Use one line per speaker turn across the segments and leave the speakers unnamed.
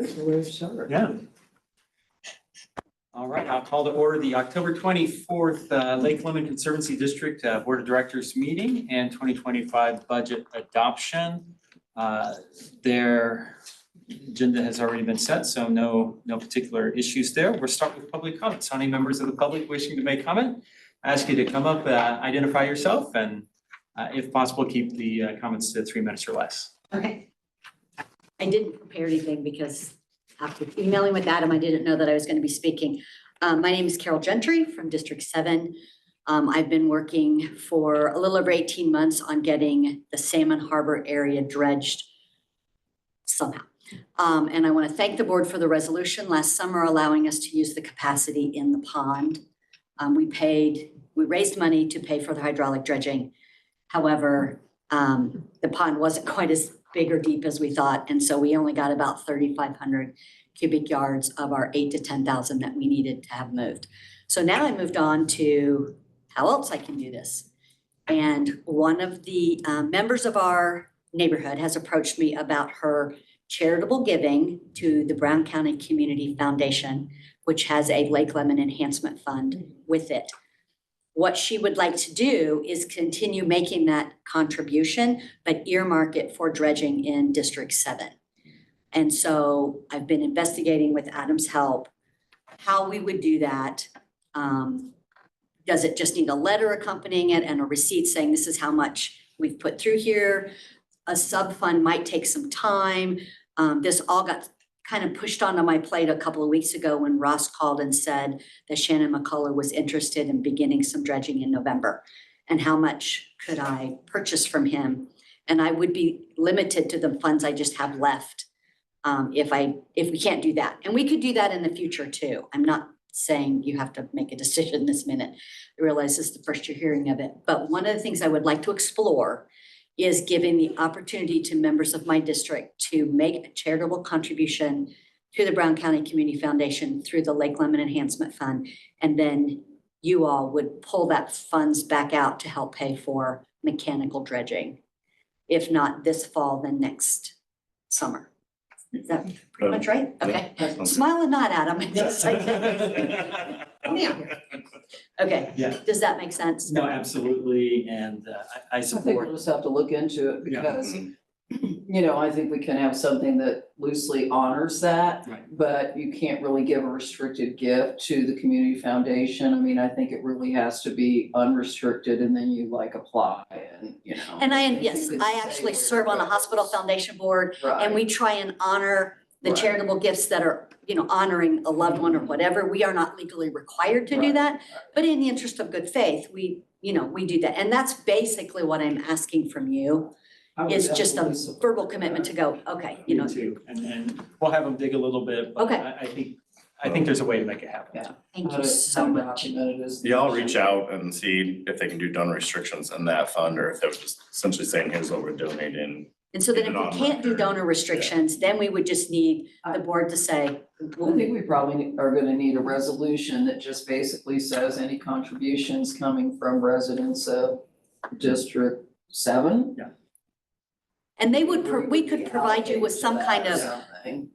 Good, we're sure.
Yeah. All right, I'll call to order the October 24th Lake Lemon Conservancy District Board of Directors meeting and 2025 budget adoption. Their agenda has already been set, so no particular issues there. We'll start with public comments. Any members of the public wishing to make comment? I ask you to come up, identify yourself, and if possible, keep the comments to 3 minutes or less.
Okay. I didn't prepare anything because after emailing with Adam, I didn't know that I was going to be speaking. My name is Carol Gentry from District 7. I've been working for a little over 18 months on getting the Salmon Harbor area dredged somehow. And I want to thank the board for the resolution last summer allowing us to use the capacity in the pond. We raised money to pay for the hydraulic dredging. However, the pond wasn't quite as big or deep as we thought. And so we only got about 3,500 cubic yards of our 8,000 to 10,000 that we needed to have moved. So now I moved on to how else I can do this. And one of the members of our neighborhood has approached me about her charitable giving to the Brown County Community Foundation, which has a Lake Lemon Enhancement Fund with it. What she would like to do is continue making that contribution, but earmark it for dredging in District 7. And so I've been investigating with Adam's help how we would do that. Does it just need a letter accompanying it and a receipt saying this is how much we've put through here? A sub-fund might take some time. This all got kind of pushed onto my plate a couple of weeks ago when Ross called and said that Shannon McCullough was interested in beginning some dredging in November. And how much could I purchase from him? And I would be limited to the funds I just have left if we can't do that. And we could do that in the future too. I'm not saying you have to make a decision this minute. I realize this is the first you're hearing of it. But one of the things I would like to explore is giving the opportunity to members of my district to make a charitable contribution to the Brown County Community Foundation through the Lake Lemon Enhancement Fund. And then you all would pull that funds back out to help pay for mechanical dredging. If not this fall, then next summer. Is that pretty much right? Okay.
Yeah.
Smile and nod, Adam. Okay.
Yeah.
Does that make sense?
No, absolutely, and I
I think
support.
we'll just have to look into it
Yeah.
because, you know, I think we can have something that loosely honors that.
Right.
But you can't really give a restricted gift to the community foundation. I mean, I think it really has to be unrestricted and then you like apply and, you know.
And
you
yes,
could
I
say
actually
where
serve on a
it
hospital
goes.
foundation board and
Right.
we try and honor the
Right.
charitable gifts that are, you know, honoring a loved one or whatever. We are not legally required to do
Right.
that, but in the interest of good faith, we do that. And that's basically what I'm asking from you
I would
is just a
definitely support
verbal commitment to go, okay, you know,
Me too, and we'll have them dig a little bit, but
Okay.
I think there's a way to make it happen.
Yeah.
thank
how
you
to-
so
how to
much.
document it is the
Yeah, I'll
issue.
reach out and see if they can do donor restrictions in that fund, or if they're just essentially saying, here's what we're donating.
And so then
Keep
if
it
we
on
can't do
record.
donor restrictions, then we would just need the board to say,
I think we probably are gonna need a resolution that just basically says any contributions coming from residents of District 7.
and we could provide you with some kind of
Something.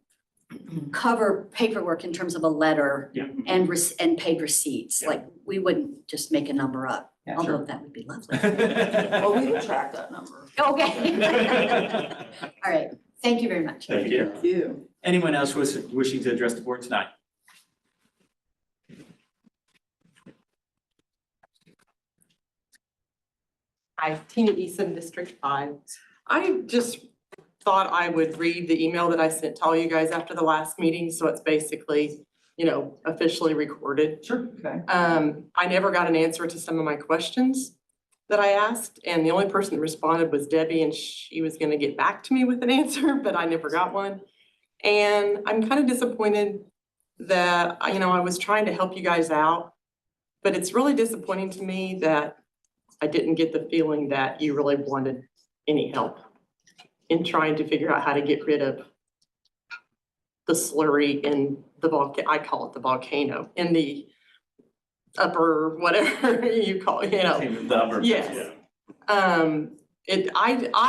cover paperwork in terms of a letter
Yeah.
and paid receipts,
Yeah.
like we wouldn't just make a number up,
Yeah,
although
sure.
that would be lovely.
Well, we will track that number.
Okay. All right, thank you very much.
Thank you.
Thank you.
Anyone else wishing to address the board tonight?
Hi, Tina Eason, District 5. I just thought I would read the email that I sent to all you guys after the last meeting, so it's basically, officially recorded.
Sure.
Okay.
I never got an answer to some of my questions that I asked, and the only person that responded was Debbie, and she was gonna get back to me with an answer, but I never got one. And I'm kind of disappointed that, I was trying to help you guys out, but it's really disappointing to me that I didn't get the feeling that you really wanted any help in trying to figure out how to get rid of the slurry in the I call it the volcano, in the upper, whatever you call it,
The upper-
Yes. I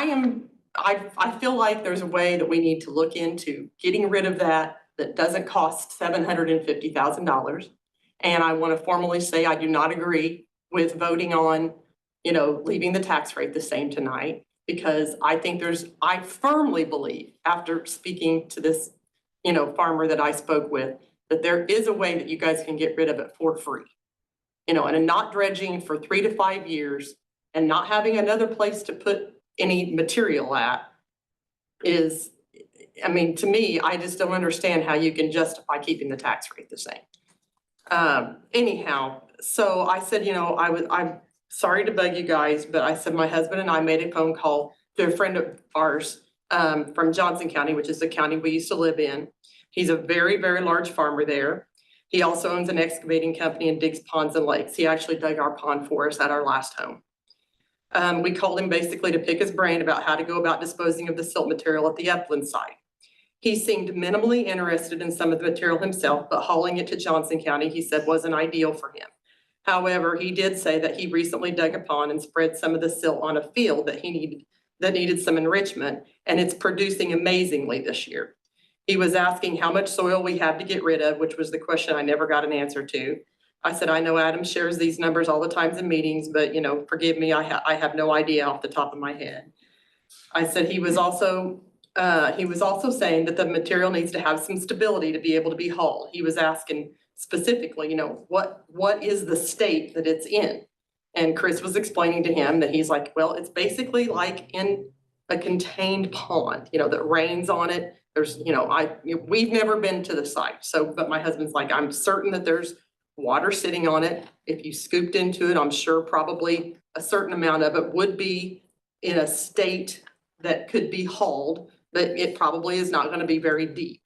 am I feel like there's a way that we need to look into getting rid of that doesn't cost $750,000. And I want to formally say I do not agree with voting on, leaving the tax rate the same tonight. Because I firmly believe, after speaking to this, farmer that I spoke with, that there is a way that you guys can get rid of it for free. And not dredging for 3 to 5 years and not having another place to put any material at is, to me, I just don't understand how you can justify keeping the tax rate the same. Anyhow, so I said, I'm sorry to bug you guys, but I said my husband and I made a phone call to a friend of ours from Johnson County, which is the county we used to live in. He's a very, very large farmer there. He also owns an excavating company and digs ponds and lakes. He actually dug our pond for us at our last home. We called him basically to pick his brain about how to go about disposing of the silt material at the upland site. He seemed minimally interested in some of the material himself, but hauling it to Johnson County, he said, wasn't ideal for him. However, he did say that he recently dug a pond and spread some of the silt on a field that needed some enrichment, and it's producing amazingly this year. He was asking how much soil we have to get rid of, which was the question I never got an answer to. I said, I know Adam shares these numbers all the times in meetings, but forgive me, I have no idea off the top of my head. I said he was also saying that the material needs to have some stability to be able to be hauled. He was asking specifically, what is the state that it's in? And Chris was explaining to him that he's like, well, it's basically like in a contained pond, that rains on it. There's, we've never been to the site. But my husband's like, I'm certain that there's water sitting on it. If you scooped into it, I'm sure probably a certain amount of it would be in a state that could be hauled, but it probably is not going to be very deep.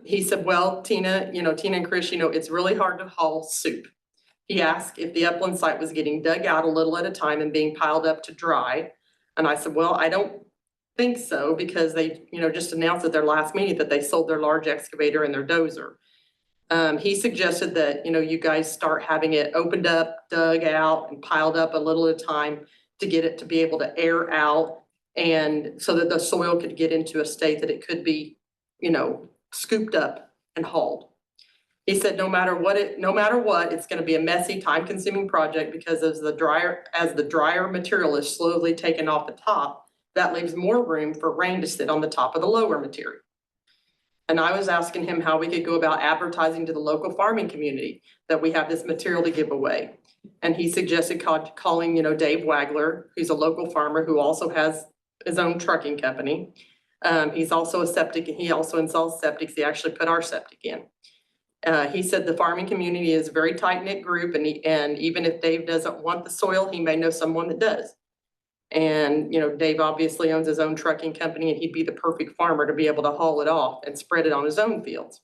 He said, well, Tina and Chris, it's really hard to haul soup. He asked if the upland site was getting dug out a little at a time and being piled up to dry. And I said, well, I don't think so, because they, just announced at their last meeting that they sold their large excavator and their dozer. He suggested that, you guys start having it opened up, dug out, and piled up a little at a time to get it to be able to air out, and so that the soil could get into a state that it could be, scooped up and hauled. He said, no matter what, it's going to be a messy, time-consuming project, because as the drier material is slowly taken off the top, that leaves more room for rain to sit on the top of the lower material. And I was asking him how we could go about advertising to the local farming community that we have this material to give away. And he suggested calling, Dave Wagler, who's a local farmer who also has his own trucking company. He's also he also installs septics. He actually put our septic in. He said the farming community is a very tight-knit group, and even if Dave doesn't want the soil, he may know someone that does. And, Dave obviously owns his own trucking company, and he'd be the perfect farmer to be able to haul it off and spread it on his own fields.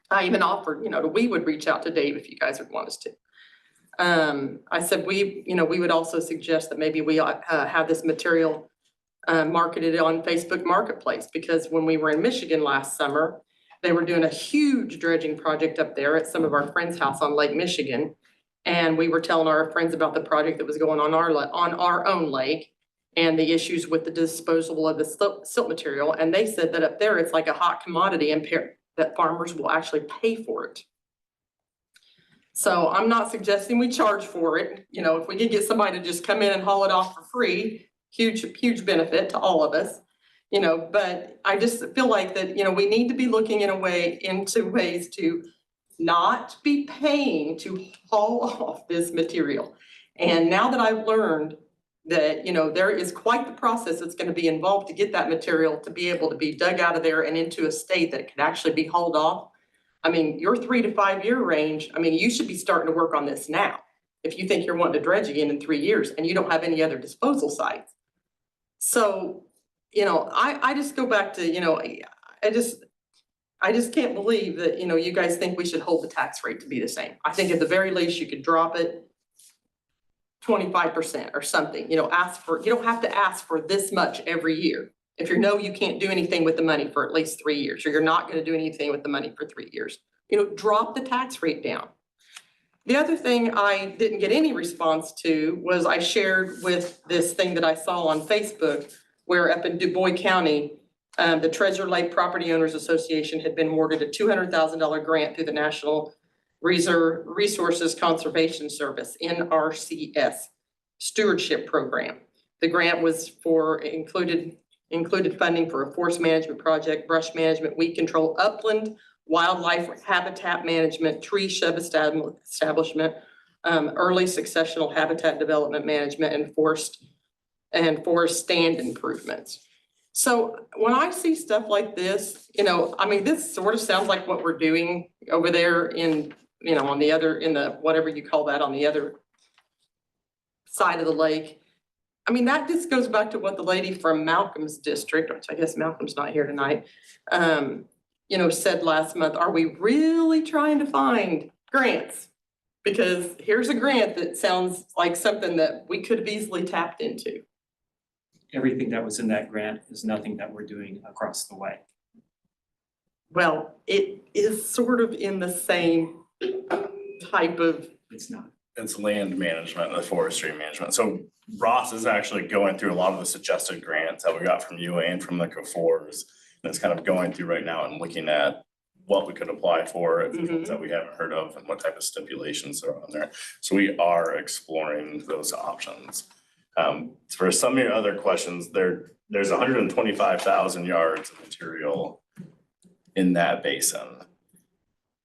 I even offered, we would reach out to Dave if you guys would want us to. I said, we would also suggest that maybe we have this material marketed on Facebook Marketplace, because when we were in Michigan last summer, they were doing a huge dredging project up there at some of our friends' house on Lake Michigan. And we were telling our friends about the project that was going on our own lake and the issues with the disposal of the silt material. And they said that up there, it's like a hot commodity and that farmers will actually pay for it. So I'm not suggesting we charge for it. If we could get somebody to just come in and haul it off for free, huge benefit to all of us. But I just feel like that, we need to be looking into ways to not be paying to haul off this material. And now that I've learned that, there is quite the process that's going to be involved to get that material to be able to be dug out of there and into a state that could actually be hauled off. Your 3 to 5 year range, you should be starting to work on this now. If you think you're wanting to dredge again in 3 years and you don't have any other disposal sites. So, I just go back to, I just can't believe that, you guys think we should hold the tax rate to be the same. I think at the very least, you could drop it 25% or something, you don't have to ask for this much every year. If you can't do anything with the money for at least 3 years, or you're not going to do anything with the money for 3 years, drop the tax rate down. The other thing I didn't get any response to was I shared with this thing that I saw on Facebook where up in Du Bois County, the Treasure Lake Property Owners Association had been awarded a $200,000 grant through the National Resources Conservation Service, NRCS Stewardship Program. The grant was for included funding for a forest management project, brush management, weed control, upland, wildlife habitat management, tree shrub establishment, early successional habitat development management, and forest stand improvements. So when I see stuff like this, I mean, this sort of sounds like what we're doing over there in, on the other, in the, whatever you call that, on the other side of the lake. I mean, that just goes back to what the lady from Malcolm's district, which I guess Malcolm's not here tonight, said last month. Are we really trying to find grants? Because here's a grant that sounds like something that we could have easily tapped into.
Everything that was in that grant is nothing that we're doing across the way.
Well, it is sort of in the same type of.
It's not.
It's land management and forestry management. So Ross is actually going through a lot of the suggested grants that we got from UA and from the COFORs. And it's kind of going through right now and looking at what we could apply for, if there's ones that we haven't heard of, and what type of stipulations are on there. So we are exploring those options. For some of your other questions, there's 125,000 yards of material in that basin.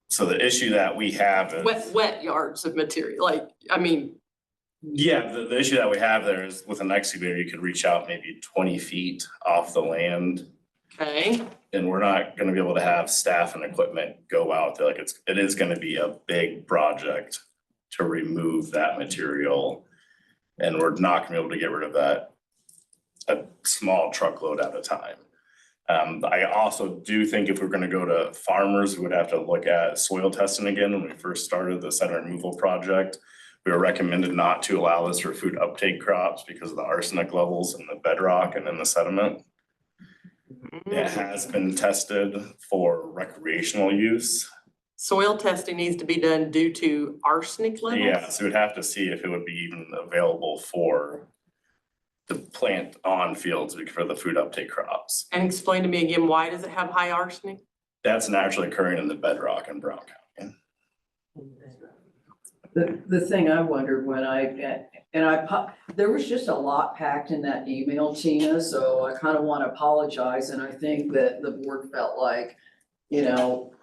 So the issue that we have is
Wet yards of material, like, I mean.
Yeah, the issue that we have there is with an excavator, you could reach out maybe 20 feet off the land.
Okay.
And we're not gonna be able to have staff and equipment go out there. Like it is gonna be a big project to remove that material. And we're not gonna be able to get rid of that a small truckload at a time. I also do think if we're gonna go to farmers, we would have to look at soil testing again. When we first started the sediment removal project, we were recommended not to allow this for food uptake crops because of the arsenic levels in the bedrock and in the sediment. It has been tested for recreational use.
Soil testing needs to be done due to arsenic levels?
Yeah, so we'd have to see if it would be even available for the plant on fields for the food uptake crops.
And explain to me again, why does it have high arsenic?
That's naturally occurring in the bedrock in Brown County.
The thing I wondered when there was just a lot packed in that email, Tina, so I kind of want to apologize, and I think that the board felt like,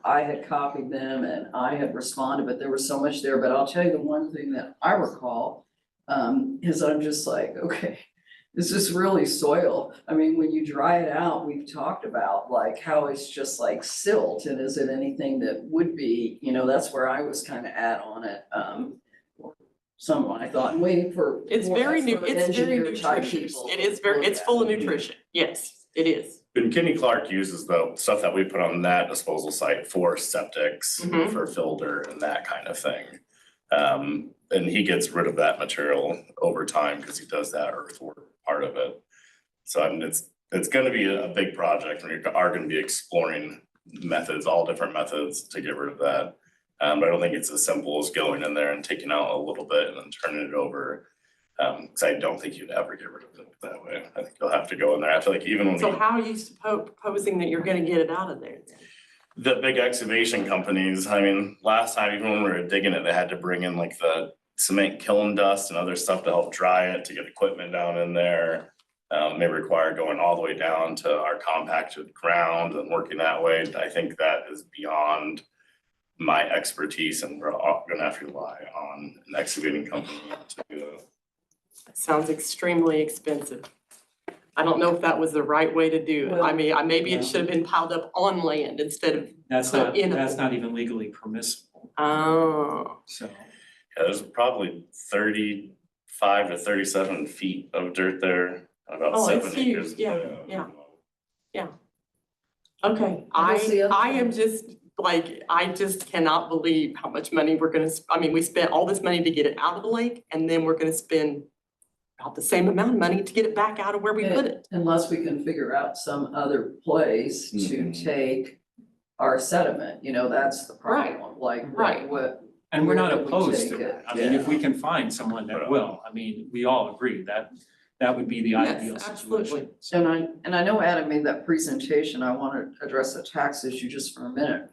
I had copied them and I had responded, but there was so much there. But I'll tell you the one thing that I recall, is I'm just like, okay, this is really soil. I mean, when you dry it out, we've talked about like how it's just like silt, and is it anything that would be, that's where I was kind of at on it. Someone I thought, waiting for.
It's
more
very
sort of
it's very
engineer type
nutritious.
people
It is
to look
it's
at.
full of nutrition. Yes, it is.
And Kenny Clark uses the stuff that we put on that disposal site for septics,
Mhm.
for filter and that kind of thing. And he gets rid of that material over time because he does that earthwork part of it. So it's gonna be a big project, and we are gonna be exploring methods, all different methods to get rid of that. But I don't think it's as simple as going in there and taking out a little bit and then turning it over. Cause I don't think you'd ever get rid of it that way. I think you'll have to go in there. I feel like even when
So how are you proposing that you're gonna get it out of there then?
the big excavation companies, I mean, last time, even when we were digging it, they had to bring in like the cement kiln dust and other stuff to help dry it, to get equipment down in there. May require going all the way down to our compacted ground and working that way. I think that is beyond my expertise, and we're all gonna have to rely on an excavating company to do that.
That sounds extremely expensive. I don't know if that was the right way to do it. I mean, maybe it should have been piled up on land instead of,
That's
So
not,
in a-
that's not even legally permissible,
oh,
so.
Yeah, there's probably 35 to 37 feet of dirt there, about
Oh, it's
7 acres.
huge. Yeah. Okay.
I guess the other
I
thing-
am just like, I just cannot believe how much money we're gonna, I mean, we spent all this money to get it out of the lake, and then we're gonna spend about the same amount of money to get it back out of where we put it.
Unless we can figure out some other place to
Mhm.
take our sediment, that's the problem, like
Right.
what.
And we're not
where do we
opposed to
take
that.
it?
I mean, if
Yeah.
we can find someone that will, I mean, we all agree that that would be the
Yes,
ideal
absolutely.
situation.
And I know Adam made that presentation, I want to address the tax issue just for a minute.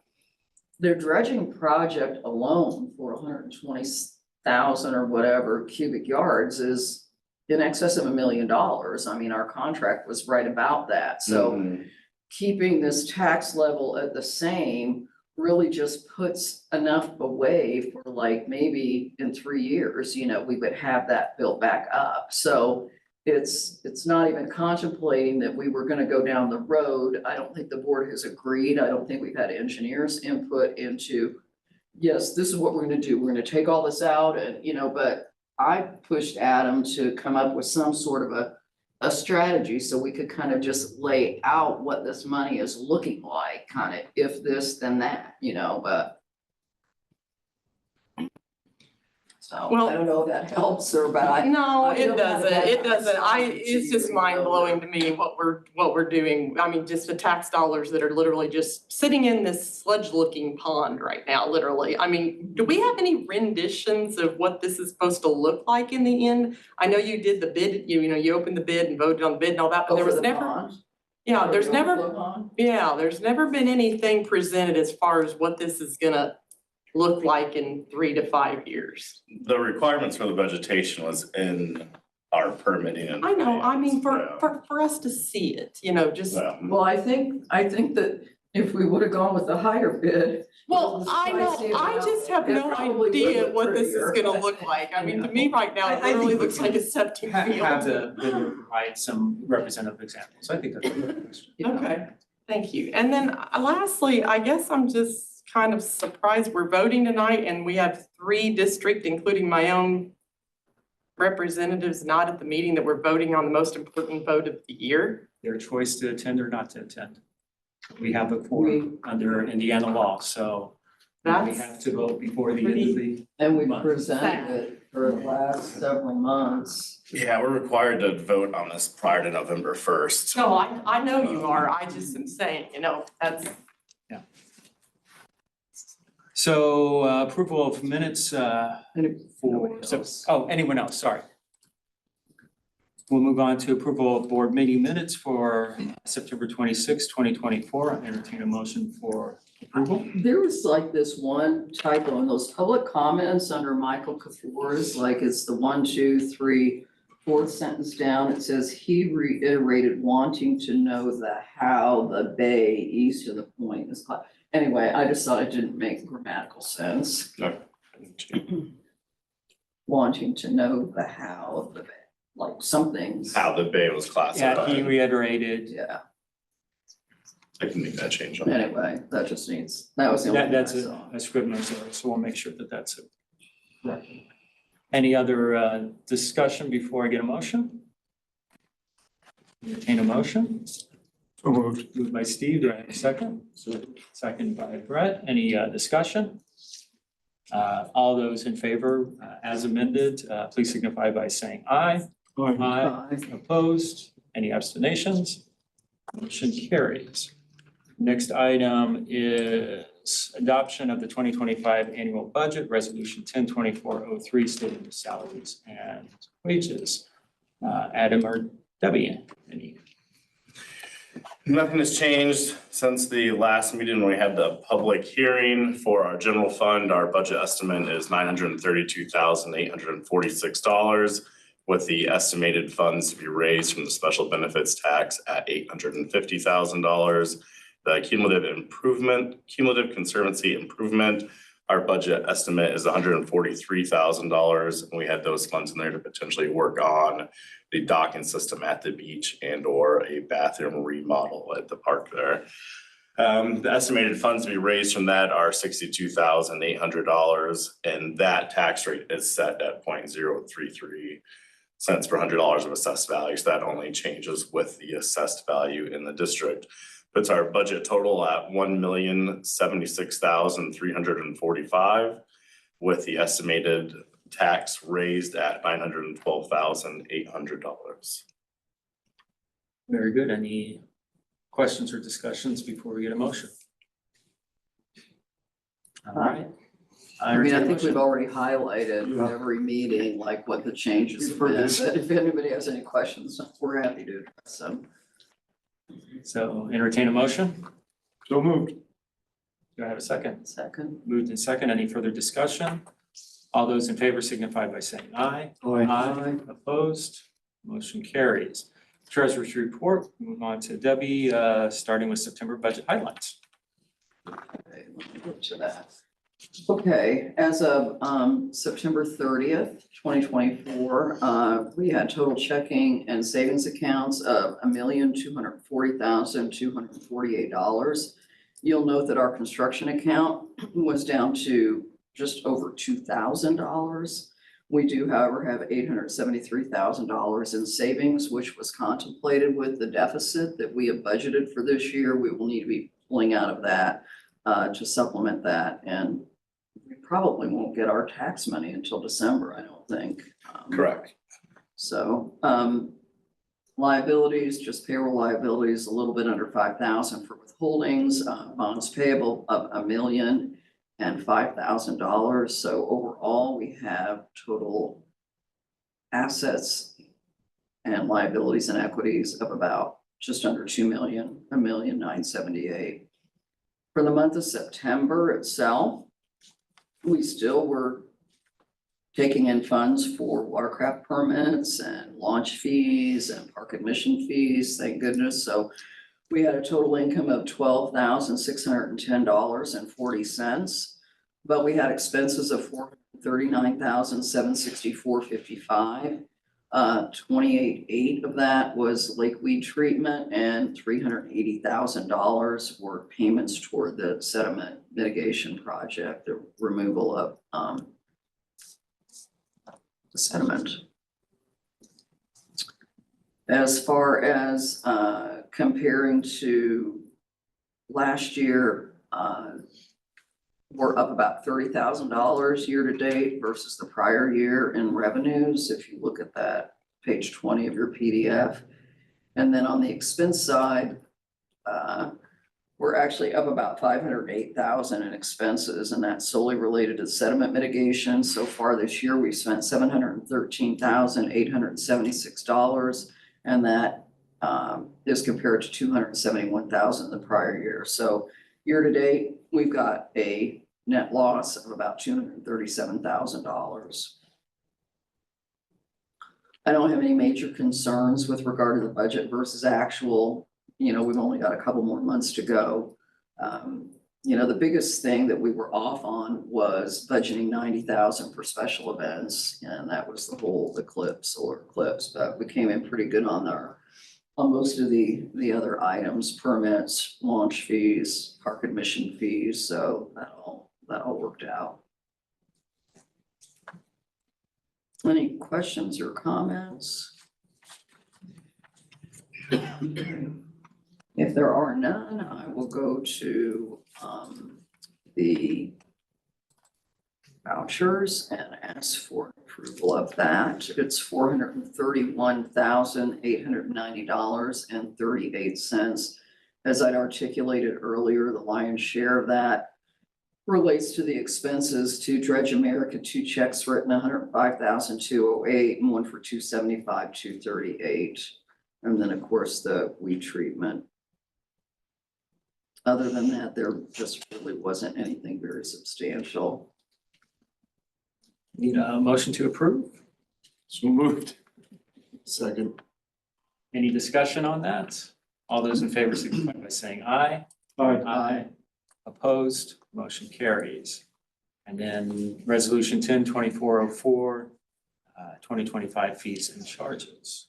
Their dredging project alone for 120,000 or whatever cubic yards is in excess of $1 million. I mean, our contract was right about that, so
Mhm.
keeping this tax level at the same really just puts enough away for like maybe in 3 years, you know, we would have that built back up. So it's not even contemplating that we were gonna go down the road. I don't think the board has agreed. I don't think we've had engineers input into, yes, this is what we're gonna do. We're gonna take all this out and, you know, but I pushed Adam to come up with some sort of a strategy so we could kind of just lay out what this money is looking like, kind of if this, then that, you know, but. So
Well-
I don't know if that helps or, but I.
No,
I
it
don't have
doesn't,
that
it doesn't,
excited
it's
to
just
you,
mind blowing
know.
to me what we're doing. I mean, just the tax dollars that are literally just sitting in this sludge looking pond right now, literally. I mean, do we have any renditions of what this is supposed to look like in the end? I know you did the bid, you know, you opened the bid and voted on the bid and all that, but there
Over
was
the
never,
pond,
yeah,
or
there's
the
never,
overflow pond.
yeah, there's never been anything presented as far as what this is gonna look like in 3 to 5 years.
The requirements for the vegetation was in our permitting and.
I know, I mean,
plans,
for us to see it, you know, just.
yeah.
Well, I think that if we would have gone with the higher bid.
Well,
it was
I know,
pricey
I
enough,
just have
it
no
probably would
idea
look
what this is
prettier.
gonna look like. I mean, to me right now,
I
it
think
literally
we
looks like a septic field.
Have the bidder provide some representative examples. I think that's a good question.
You know.
Okay, thank you. And then lastly, I guess I'm just kind of surprised we're voting tonight and we have 3 districts, including my own representatives not at the meeting, that we're voting on the most important vote of the year.
Their choice to attend or not to attend. We have a quorum under Indiana law, so we
That's
have to vote before the end of the.
And we
month.
presented it for the last several months.
Yeah, we're required to vote on this prior to November 1st.
No, I know you are. I just am saying, you know, that's.
So approval of minutes for,
Nobody else.
anyone else, sorry. We'll move on to approval of board meeting minutes for September 26, 2024. I entertain a motion for approval.
There was like this one typo in those public comments under Michael Kafour's, like it's the 1, 2, 3, 4th sentence down. It says he reiterated wanting to know the how the bay east of the point is. Anyway, I just thought it didn't make grammatical sense. Wanting to know the how of the bay, like something's.
How the bay was
Yeah, he
classified.
reiterated,
Yeah,
I can make that change on that.
anyway, that just needs, that was the only thing I
that's
saw.
a Scrivener's error, so we'll make sure that that's correct. Any other discussion before I get a motion? Entertain a motion?
So moved.
Moved by Steve, do I have a second? Second by Brett, any discussion? All those in favor as amended, please signify by saying aye. Aye. Opposed, any abstentions? Motion carries. Next item is adoption of the 2025 annual budget, resolution 102403, stating the salaries and wages. Adam or Debbie, any?
Nothing has changed since the last meeting when we had the public hearing for our general fund. Our budget estimate is $932,846, with the estimated funds to be raised from the special benefits tax at $850,000. The cumulative conservancy improvement, our budget estimate is $143,000. And we had those funds in there to potentially work on the docking system at the beach and or a bathroom remodel at the park there. The estimated funds to be raised from that are $62,800, and that tax rate is set at 0.033 cents per $100 of assessed value. So that only changes with the assessed value in the district. Puts our budget total at $1,076,345, with the estimated tax raised at $912,800.
Very good. Any questions or discussions before we get a motion? All right.
I mean, I
entertain a
think we've
motion.
already highlighted
Yeah.
every meeting, like what the changes have
You've heard
been,
this.
but if anybody has any questions, we're happy to address them.
So entertain a motion.
So moved.
Do I have a second?
Second,
Moved in second. Any further discussion? All those in favor signify by saying aye.
Aye.
Opposed? Motion carries. Treasurer's report, move on to Debbie, starting with September budget highlights.
okay, let me get to that. Okay, as of September 30th, 2024, we had total checking and savings accounts of $1,240,248. You'll note that our construction account was down to just over $2,000. We do, however, have $873,000 in savings, which was contemplated with the deficit that we have budgeted for this year. We will need to be pulling out of that to supplement that, and we probably won't get our tax money until December, I don't think.
Correct.
So, liabilities, just payroll liabilities, a little bit under 5,000 for withholdings, bonds payable of $1,005,000. So overall, we have total assets and liabilities and equities of about just under 2 million, 1,978,000. For the month of September itself, we still were taking in funds for watercraft permits and launch fees and park admission fees, thank goodness. So we had a total income of $12,610.40, but we had expenses of $439,764.55. 28.8 of that was lake weed treatment, and $380,000 were payments toward the sediment mitigation project, the removal of the sediment. As far as comparing to last year, we're up about $30,000 year to date versus the prior year in revenues, if you look at that page 20 of your PDF. And then on the expense side, we're actually up about $508,000 in expenses, and that's solely related to sediment mitigation. So far this year, we've spent $713,876, and that is compared to $271,000 the prior year. So year to date, we've got a net loss of about $237,000. I don't have any major concerns with regard to the budget versus actual. You know, we've only got a couple more months to go. You know, the biggest thing that we were off on was budgeting $90,000 for special events, and that was the whole eclipse, solar eclipse. But we came in pretty good on most of the other items, permits, launch fees, park admission fees, so that all worked out. Any questions or comments? If there are none, I will go to the vouchers and ask for approval of that. It's $431,890.38. As I'd articulated earlier, the lion's share of that relates to the expenses to Dredge America, 2 checks written, $105,208 and one for $275,238. And then, of course, the weed treatment. Other than that, there just really wasn't anything very substantial.
Need a motion to approve?
So moved. Second.
Any discussion on that? All those in favor signify by saying aye.
Aye.
Opposed, motion carries. And then resolution 10-2404, 2025 fees and charges.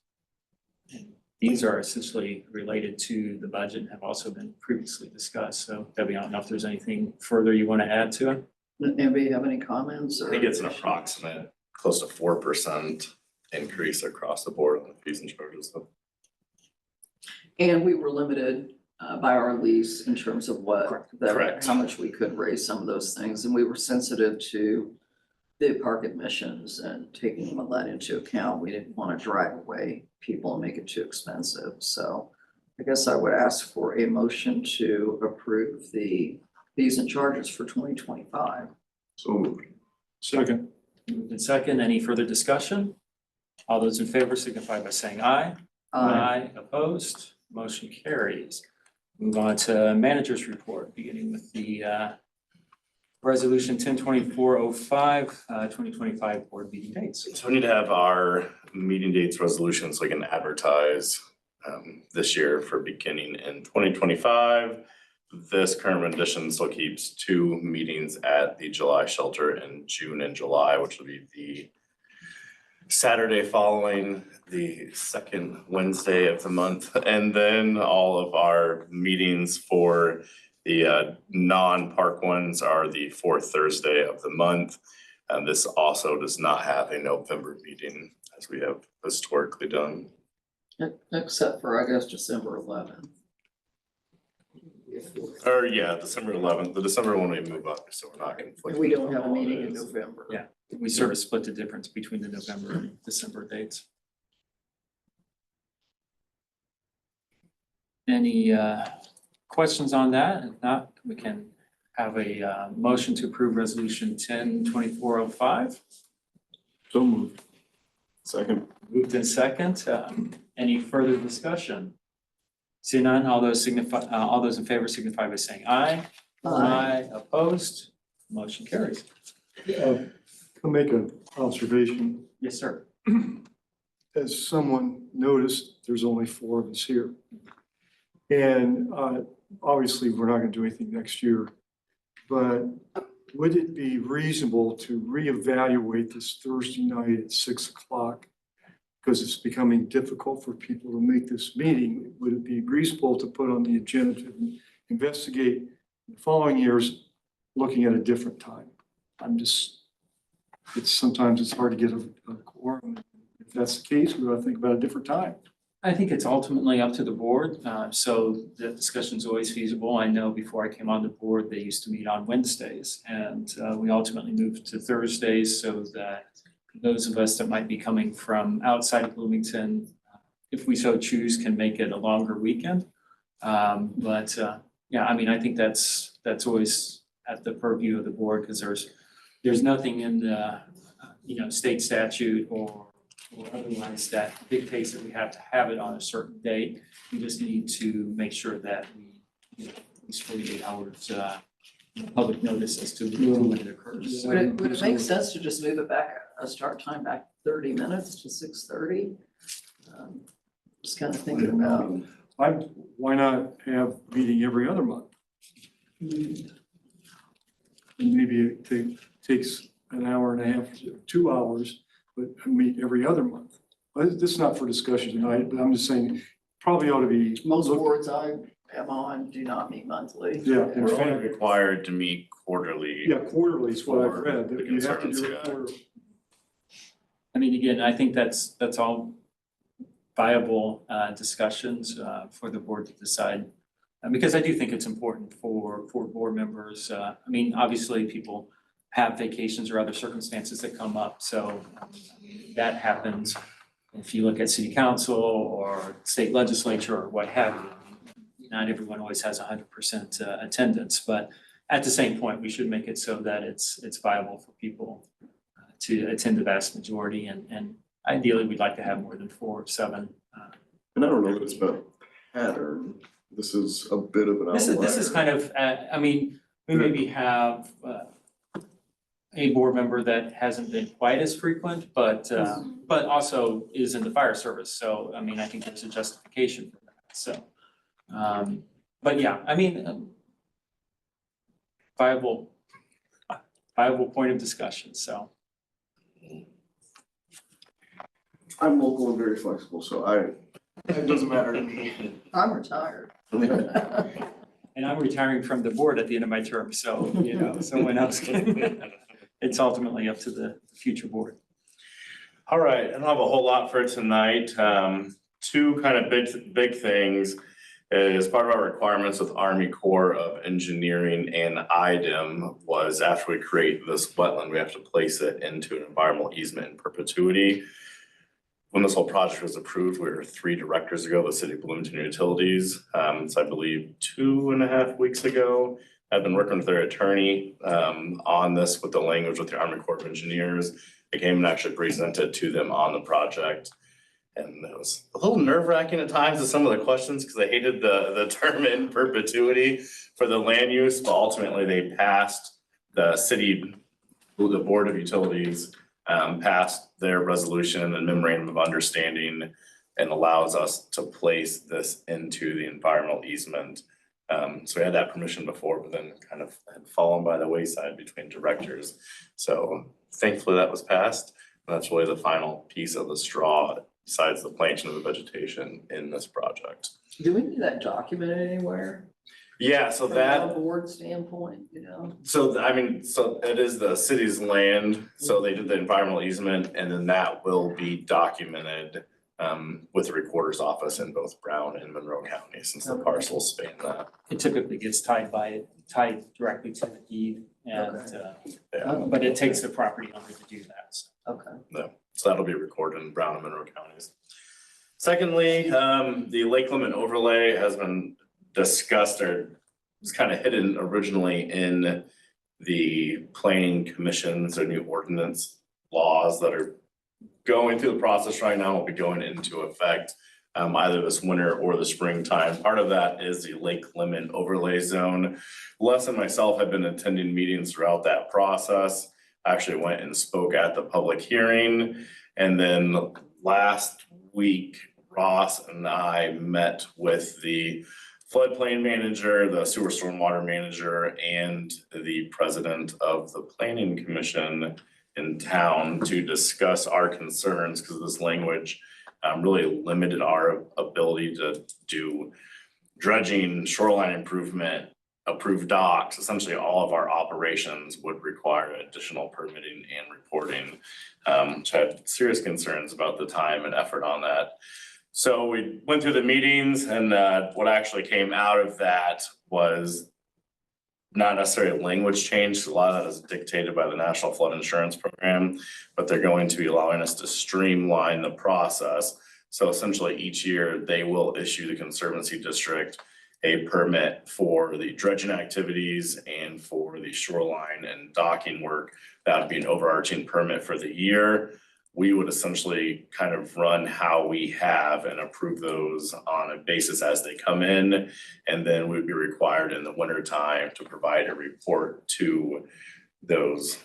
And these are essentially related to the budget and have also been previously discussed. So Debbie, I don't know if there's anything further you want to add to it?
Anybody have any comments?
I think it's an approximate, close to 4% increase across the board on the fees and charges.
And we were limited by our lease in terms of
Correct.
how much we could raise some of those things. And we were sensitive to the park admissions and taking all that into account. We didn't want to drive away people and make it too expensive. So I guess I would ask for a motion to approve the fees and charges for 2025.
So moved. Second.
Moved in second, any further discussion? All those in favor signify by saying aye. Opposed, motion carries. Move on to manager's report, beginning with the resolution 102405, 2025 board meeting dates.
So we need to have our meeting dates resolutions so we can advertise this year for beginning in 2025. This current rendition still keeps 2 meetings at the July shelter in June and July, which will be the Saturday following the second Wednesday of the month. And then all of our meetings for the non-park ones are the 4th Thursday of the month. And this also does not have a November meeting as we have historically done.
Except for, I guess, December 11th.
Or yeah, December 11th, the December one we move up, so we're not conflicting.
We don't have a meeting in November.
Yeah. We sort of split the difference between the November and December dates. Any questions on that? If not, we can have a motion to approve resolution 102405.
So moved. Second.
Moved in second. Any further discussion? See none, all those in favor signify by saying aye. Opposed, motion carries.
I'll make an observation.
Yes, sir.
As someone noticed, there's only 4 of us here. And obviously, we're not gonna do anything next year. But would it be reasonable to reevaluate this Thursday night at 6 o'clock? Because it's becoming difficult for people to make this meeting. Would it be reasonable to put on the agenda to investigate the following years, looking at a different time? Sometimes it's hard to get a quorum. If that's the case, we ought to think about a different time.
I think it's ultimately up to the board, so the discussion's always feasible. I know before I came on the board, they used to meet on Wednesdays, and we ultimately moved to Thursdays so that those of us that might be coming from outside of Bloomington, if we so choose, can make it a longer weekend. But yeah, I mean, I think that's always at the purview of the board, because there's nothing in the state statute or otherwise that dictates that we have to have it on a certain date. We just need to make sure that we, at least 48 hours public notice as to when it occurs.
Would it make sense to just move it back, a start time back 30 minutes to 6:30? Just kind of thinking about.
Why not have meeting every other month? And maybe it takes an hour and a half, 2 hours, but meet every other month. This is not for discussion tonight, but I'm just saying, probably ought to be.
Most boards I am on do not meet monthly.
Yeah, in
We're only
fact,
required to meet quarterly.
yeah, quarterly is what I've read,
For
that
the
you have to
concerns,
do it
yeah.
quarterly.
I mean, again, I think that's all viable discussions for the board to decide. Because I do think it's important for board members. I mean, obviously, people have vacations or other circumstances that come up, so that happens. If you look at city council or state legislature or what have you, not everyone always has 100% attendance, but at the same point, we should make it so that it's viable for people to attend the vast majority, and ideally, we'd like to have more than 4 or 7.
And I don't know that it's about pattern. This is a bit of an outlier.
This is kind of, I mean, we maybe have a board member that hasn't been quite as frequent, but also is in the fire service. So, I mean, I think there's a justification for that. So, but yeah, I mean, viable point of discussion, so.
I'm local and very flexible, so it doesn't matter to me.
I'm retired.
And I'm retiring from the board at the end of my term, so, someone else can. It's ultimately up to the future board.
All right, I don't have a whole lot for tonight. 2 kind of big things is part of our requirements with Army Corps of Engineering and IDEM was after we create this wetland, we have to place it into an environmental easement in perpetuity. When this whole project was approved, we were 3 directors ago, the City of Bloomington Utilities. So I believe 2.5 weeks ago, I've been working with their attorney on this with the language with the Army Corps of Engineers. I came and actually presented to them on the project. And it was a little nerve wracking at times with some of the questions because I hated the term in perpetuity for the land use, but ultimately they passed the city, the Board of Utilities passed their resolution and memorandum of understanding and allows us to place this into the environmental easement. So we had that permission before, but then kind of had fallen by the wayside between directors. So thankfully that was passed. And that's really the final piece of the straw besides the planting of the vegetation in this project.
Do we need that documented anywhere?
Yeah, so
From
that.
a board standpoint, you know?
So I mean, so it is the city's land, so they did the environmental easement and then that will be documented with the recorder's office in both Brown and Monroe County, since the parcels span that.
It typically gets tied directly to the deed and,
Yeah,
but it takes the property owner to do that, so.
Okay.
so that'll be recorded in Brown and Monroe counties. Secondly, the lake limit overlay has been discussed or was kind of hidden originally in the planning commissions or new ordinance laws that are going through the process right now, will be going into effect either this winter or the springtime. Part of that is the lake limit overlay zone. Les and myself have been attending meetings throughout that process. I actually went and spoke at the public hearing. And then last week, Ross and I met with the floodplain manager, the sewer stormwater manager, and the president of the planning commission in town to discuss our concerns, because this language really limited our ability to do dredging, shoreline improvement, approved docks. Essentially all of our operations would require additional permitting and reporting. So I had serious concerns about the time and effort on that. So we went through the meetings and what actually came out of that was not necessarily a language change. A lot of that is dictated by the National Flood Insurance Program, but they're going to be allowing us to streamline the process. So essentially each year they will issue the Conservancy District a permit for the dredging activities and for the shoreline and docking work. That would be an overarching permit for the year. We would essentially kind of run how we have and approve those on a basis as they come in. And then we'd be required in the winter time to provide a report to those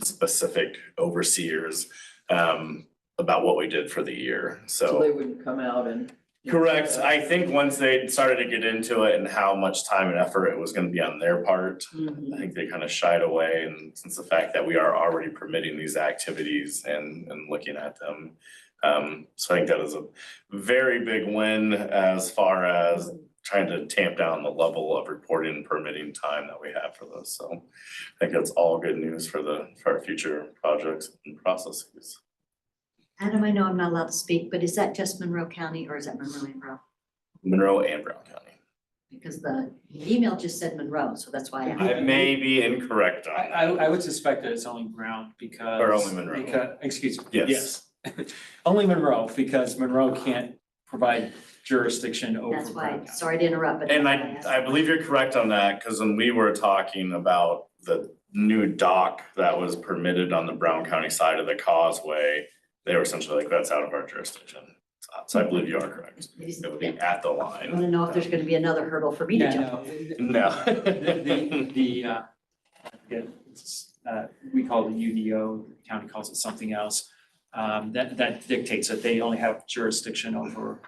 specific overseers about what we did for the year.
So they wouldn't come out and.
Correct. I think once they started to get into it and how much time and effort it was gonna be on their part, I think they kind of shied away. And since the fact that we are already permitting these activities and looking at them. So I think that is a very big win as far as trying to tamp down the level of reporting and permitting time that we have for this. So I think that's all good news for our future projects and processes.
Adam, I know I'm not allowed to speak, but is that just Monroe County or is that Monroe and Brown?
Monroe and Brown County.
Because the email just said Monroe, so that's why
I may be incorrect on that.
I would suspect that it's only Brown because.
Or only Monroe.
Excuse me.
Yes.
Only Monroe, because Monroe can't provide jurisdiction over
That's
Brown
why,
County.
sorry to interrupt, but.
And
that's why
I
asked.
believe you're correct on that, because when we were talking about the new dock that was permitted on the Brown County side of the causeway, they were essentially like, that's out of our jurisdiction. So I believe you are correct. It would be at the
I want to
line.
know if there's going to be another hurdle for me to
Yeah,
jump.
no,
No.
we call it the UDO, the county calls it something else. That dictates that they only have jurisdiction over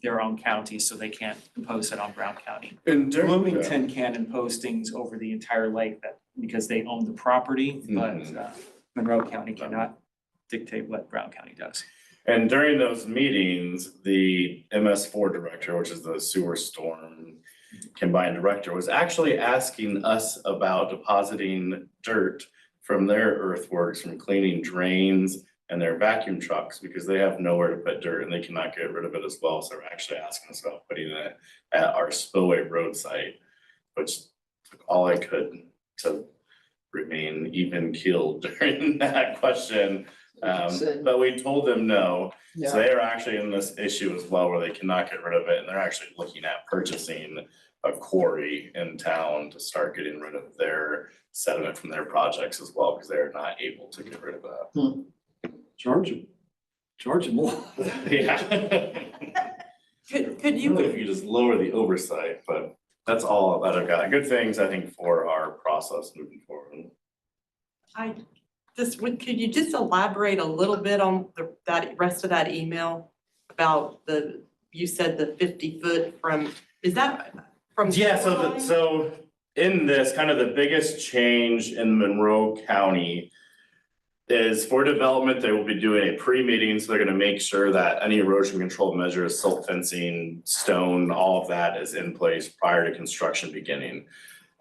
their own county, so they can't impose it on Brown County.
And
Bloomington can impose things over the entire lake because they own the property, but Monroe County cannot dictate what Brown County does.
And during those meetings, the MS4 director, which is the sewer storm combined director, was actually asking us about depositing dirt from their earthworks, from cleaning drains and their vacuum trucks, because they have nowhere to put dirt and they cannot get rid of it as well. So they're actually asking us about putting it at our spillway road site, which took all I could to remain even keeled during that question.
Said-
But we told them no,
Yeah.
so they are actually in this issue as well where they cannot get rid of it, and they're actually looking at purchasing a quarry in town to start getting rid of their sediment from their projects as well, because they're not able to get rid of that.
Charge them more.
Yeah.
Could you?
If you just lower the oversight, but that's all that I've got. Good things, I think, for our process moving forward.
Could you just elaborate a little bit on that rest of that email about you said the 50-foot from, is that from?
Yeah,
shoreline?
so in this, kind of the biggest change in Monroe County is for development, they will be doing a pre-meeting, so they're gonna make sure that any erosion control measures, silt fencing, stone, all of that is in place prior to construction beginning.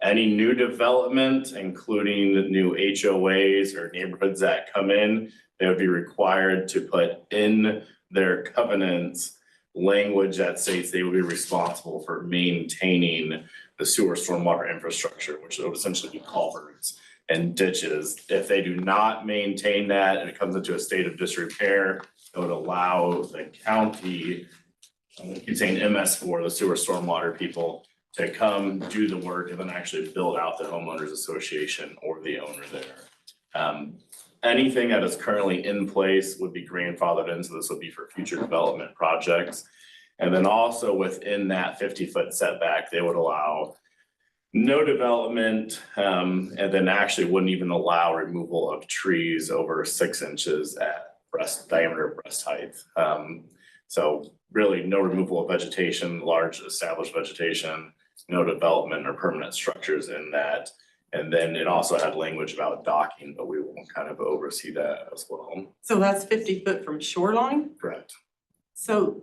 Any new development, including new HOAs or neighborhoods that come in, they would be required to put in their covenants language that states they will be responsible for maintaining the sewer stormwater infrastructure, which would essentially be culverts and ditches. If they do not maintain that and it comes into a state of disrepair, it would allow the county, saying MS4, the sewer stormwater people, to come do the work and then actually build out the homeowners association or the owner there. Anything that is currently in place would be grandfathered in, so this would be for future development projects. And then also within that 50-foot setback, they would allow no development, and then actually wouldn't even allow removal of trees over 6 inches at diameter breast height. So really no removal of vegetation, large established vegetation, no development or permanent structures in that. And then it also had language about docking, but we will kind of oversee that as well.
So that's 50-foot from shoreline?
Correct.
So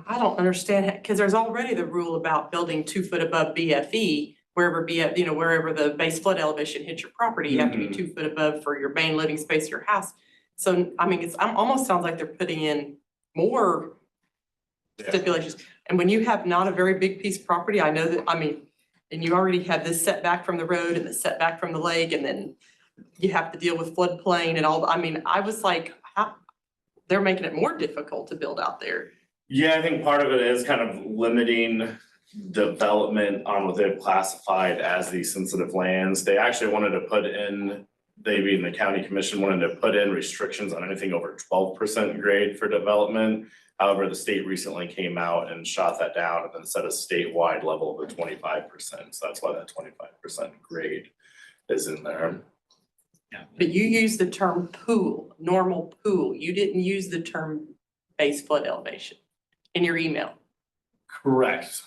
I don't understand, because there's already the rule about building 2 foot above BFE, wherever wherever the base flood elevation hits your property, you have to be 2 foot above for your main living space of your house. So, I mean, almost sounds like they're putting in more stipulations. And when you have not a very big piece of property, I know that, I mean, and you already have this setback from the road and the setback from the lake, and then you have to deal with floodplain and all, I mean, I was like, they're making it more difficult to build out there.
Yeah, I think part of it is kind of limiting development on what they've classified as these sensitive lands. They actually wanted to put in, they being the county commission wanted to put in restrictions on anything over 12% grade for development. However, the state recently came out and shot that down and then set a statewide level of 25%. So that's why that 25% grade is in there.
Yeah.
But you use the term pool, normal pool. You didn't use the term base flood elevation in your email.
Correct.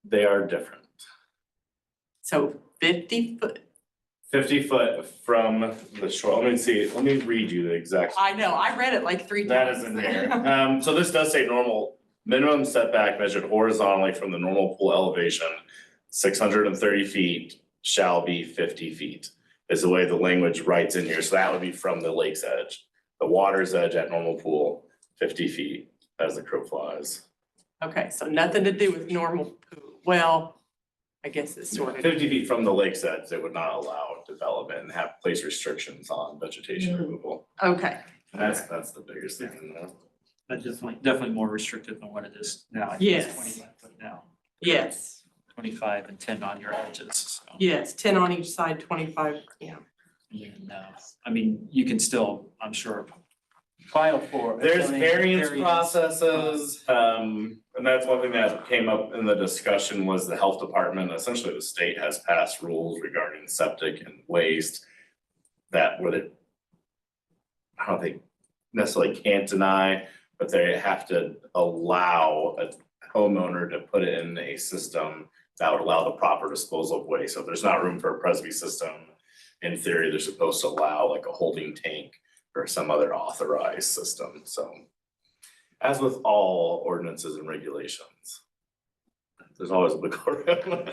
They are different.
So 50 foot,
50 foot from the shore. Let me read you the exact.
I know, I read it like 3 times.
That is in there. So this does say normal, minimum setback measured horizontally from the normal pool elevation, 630 feet shall be 50 feet. Is the way the language writes in here. So that would be from the lake's edge. The water's edge at normal pool, 50 feet as the crow flies.
Okay, so nothing to do with normal pool. Well, I guess it's sort of.
50 feet from the lake's edge, they would not allow development and have place restrictions on vegetation removal.
Okay,
That's the biggest thing in there.
That's definitely more restrictive than what it is now. I think it's
Yes.
25 foot now,
yes,
25 and 10 on your edges, so.
yes, 10 on each side, 25, yeah.
And, I mean, you can still, I'm sure, file for.
There's variance processes, and that's one thing that came up in the discussion was the health department. Essentially, the state has passed rules regarding septic and waste that I don't think necessarily can't deny, but they have to allow a homeowner to put it in a system that would allow the proper disposal of waste. So if there's not room for a Presby system, in theory, they're supposed to allow like a holding tank or some other authorized system. So as with all ordinances and regulations, there's always a wiggle room.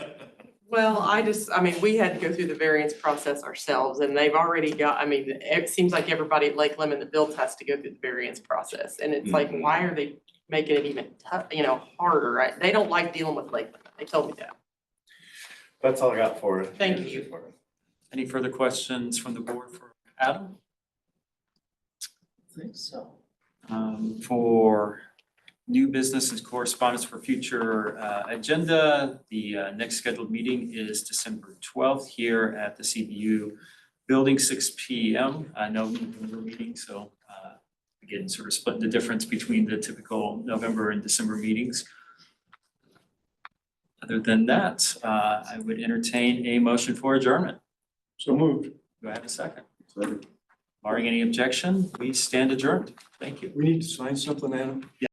Well, I mean, we had to go through the variance process ourselves and they've already got, I mean, it seems like everybody at Lake Lemon that builds has to go through the variance process. And it's like, why are they making it even harder, right? They don't like dealing with Lake Lemon. They told me that.
That's all I got for.
Thank you.
Any further questions from the board for Adam?
think so.
For new business and correspondence for future agenda, the next scheduled meeting is December 12th here at the CBU building, 6 p.m. No November meeting, so again, sort of splitting the difference between the typical November and December meetings. Other than that, I would entertain a motion for adjournment.
So moved.
Do I have a second?
So
Barring any objection, we stand adjourned. Thank you.
We need to sign something, Adam?